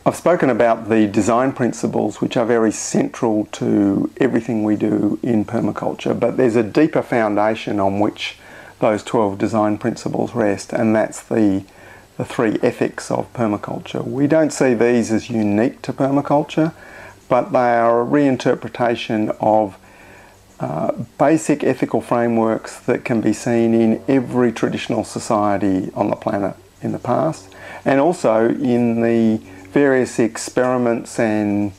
I've spoken about the design principles, which are very central to everything we do in permaculture, but there's a deeper foundation on which those 12 design principles rest, and that's the three ethics of permaculture. We don't see these as unique to permaculture, but they are a reinterpretation of basic ethical frameworks that can be seen in every traditional society on the planet in the past, and also in the various experiments and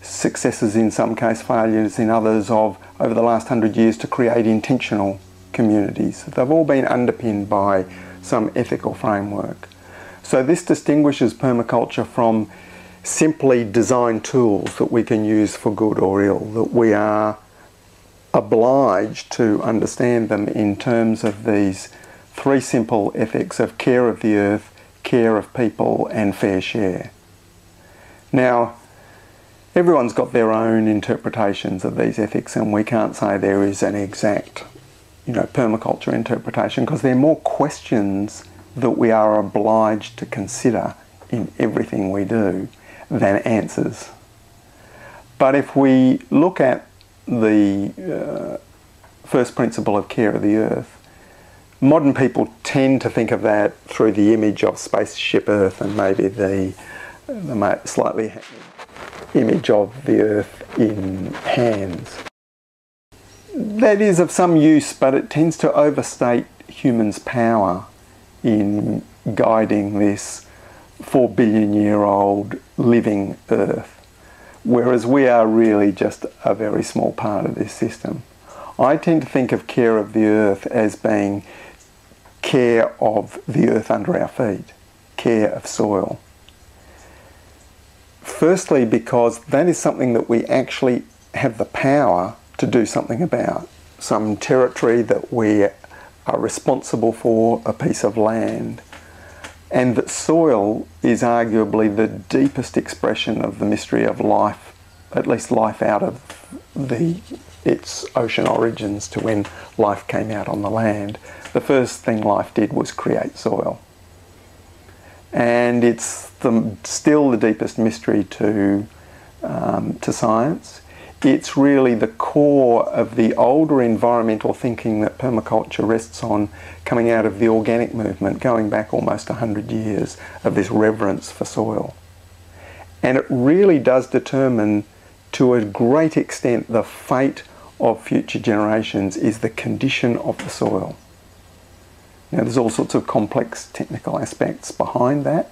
successes, in some case failures in others, of over the last 100 years to create intentional communities. They've all been underpinned by some ethical framework. So this distinguishes permaculture from simply design tools that we can use for good or ill, that we are obliged to understand them in terms of these three simple ethics of care of the earth, care of people, and fair share. Now, everyone's got their own interpretations of these ethics, and we can't say there is an exact, permaculture interpretation, because there are more questions that we are obliged to consider in everything we do than answers. But if we look at the first principle of care of the earth, modern people tend to think of that through the image of spaceship Earth and maybe the slightly image of the earth in hands. That is of some use, but it tends to overstate humans' power in guiding this 4 billion year old living earth, whereas we are really just a very small part of this system. I tend to think of care of the earth as being care of the earth under our feet, care of soil. Firstly, because that is something that we actually have the power to do something about. Some territory that we are responsible for, a piece of land, and that soil is arguably the deepest expression of the mystery of life, at least life out of its ocean origins to when life came out on the land. The first thing life did was create soil. And it's still the deepest mystery to science. It's really the core of the older environmental thinking that permaculture rests on, coming out of the organic movement, going back almost 100 years of this reverence for soil. And it really does determine, to a great extent, the fate of future generations is the condition of the soil. Now, there's all sorts of complex technical aspects behind that,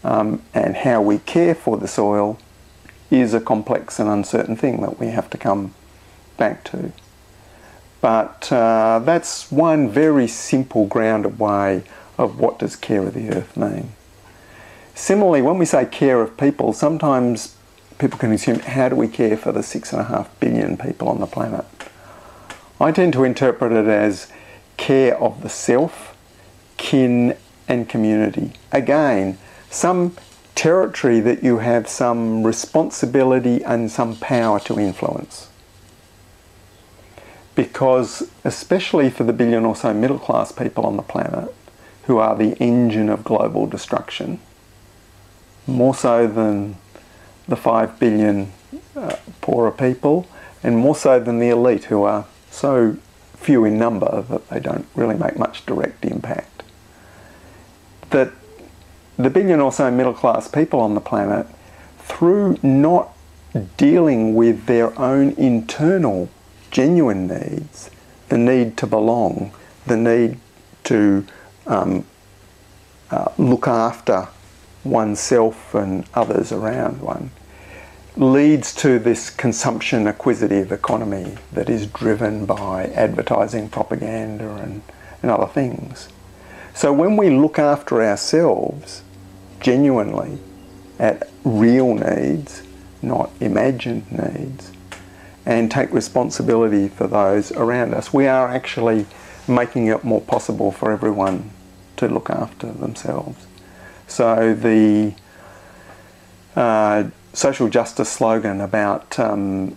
and how we care for the soil is a complex and uncertain thing that we have to come back to. But that's one very simple, grounded way of what does care of the earth mean. Similarly, when we say care of people, sometimes people can assume, how do we care for the 6.5 billion people on the planet? I tend to interpret it as care of the self, kin and community. Again, some territory that you have some responsibility and some power to influence. Because especially for the billion or so middle class people on the planet, who are the engine of global destruction, more so than the 5 billion poorer people, and more so than the elite, who are so few in number that they don't really make much direct impact. That the billion or so middle class people on the planet, through not dealing with their own internal genuine needs, the need to belong, the need to look after oneself and others around one, leads to this consumption acquisitive economy that is driven by advertising, propaganda and other things. So when we look after ourselves genuinely at real needs, not imagined needs, and take responsibility for those around us, we are actually making it more possible for everyone to look after themselves. So the social justice slogan about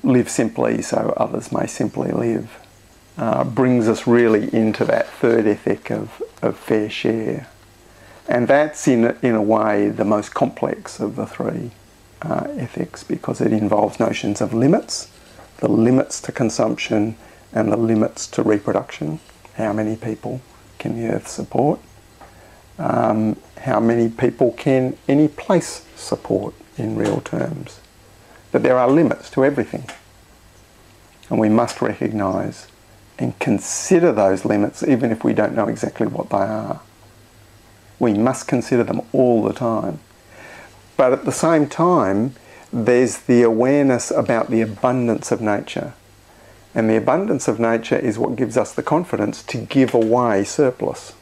live simply so others may simply live brings us really into that third ethic of fair share. And that's, in a way, the most complex of the three ethics, because it involves notions of limits, the limits to consumption and the limits to reproduction. How many people can the earth support? How many people can any place support in real terms? That there are limits to everything. And we must recognise and consider those limits even if we don't know exactly what they are. We must consider them all the time. But at the same time, there's the awareness about the abundance of nature. And the abundance of nature is what gives us the confidence to give away surplus.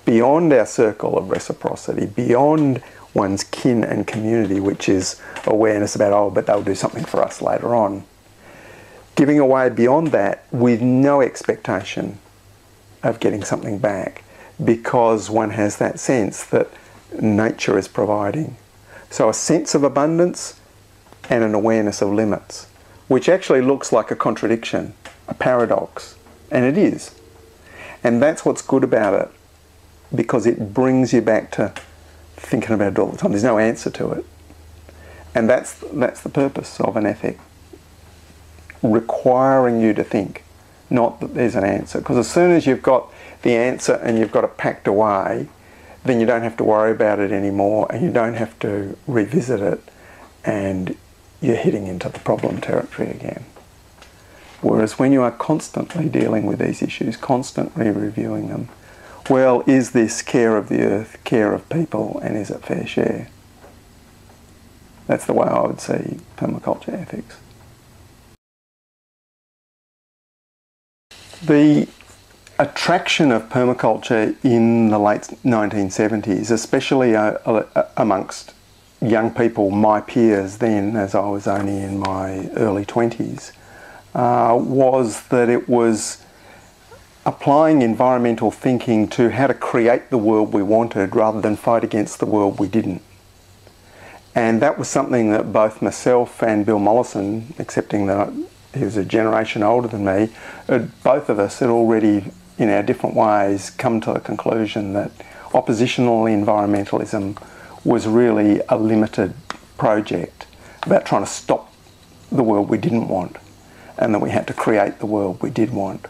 Beyond our circle of reciprocity, beyond one's kin and community, which is awareness about, oh, but they'll do something for us later on. Giving away beyond that with no expectation of getting something back, because one has that sense that nature is providing. So a sense of abundance and an awareness of limits, which actually looks like a contradiction, a paradox, and it is. And that's what's good about it, because it brings you back to thinking about it all the time. There's no answer to it. And that's the purpose of an ethic, requiring you to think, not that there's an answer. Because as soon as you've got the answer and you've got it packed away, then you don't have to worry about it anymore and you don't have to revisit it, and you're hitting into the problem territory again. Whereas when you are constantly dealing with these issues, constantly reviewing them, well, is this care of the earth, care of people, and is it fair share? That's the way I would see permaculture ethics. The attraction of permaculture in the late 1970s, especially amongst young people, my peers then, as I was only in my early 20s, was that it was applying environmental thinking to how to create the world we wanted rather than fight against the world we didn't. And that was something that both myself and Bil Mълисън, accepting that he was a generation older than me, both of us had already, in our different ways, come to the conclusion that oppositional environmentalism was really a limited project about trying to stop the world we didn't want, and that we had to create the world we did want.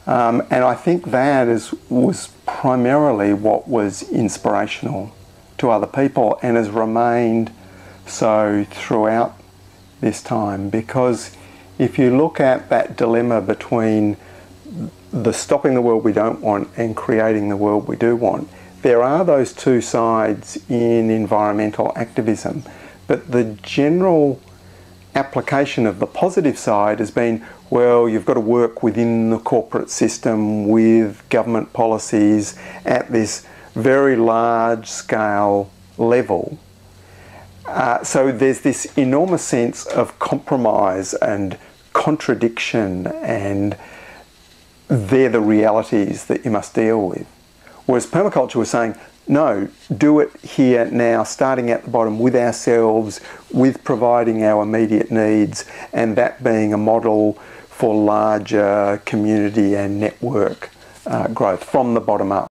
And I think that was primarily what was inspirational to other people and has remained so throughout this time, because if you look at that dilemma between the stopping the world we don't want and creating the world we do want, there are those two sides in environmental activism, but the general application of the positive side has been, well, you've got to work within the corporate system with government policies at this very large scale level. So there's this enormous sense of compromise and contradiction, and they're the realities that you must deal with. Whereas permaculture was saying, no, do it here now, starting at the bottom with ourselves, with providing our immediate needs, and that being a model for larger community and network growth from the bottom up.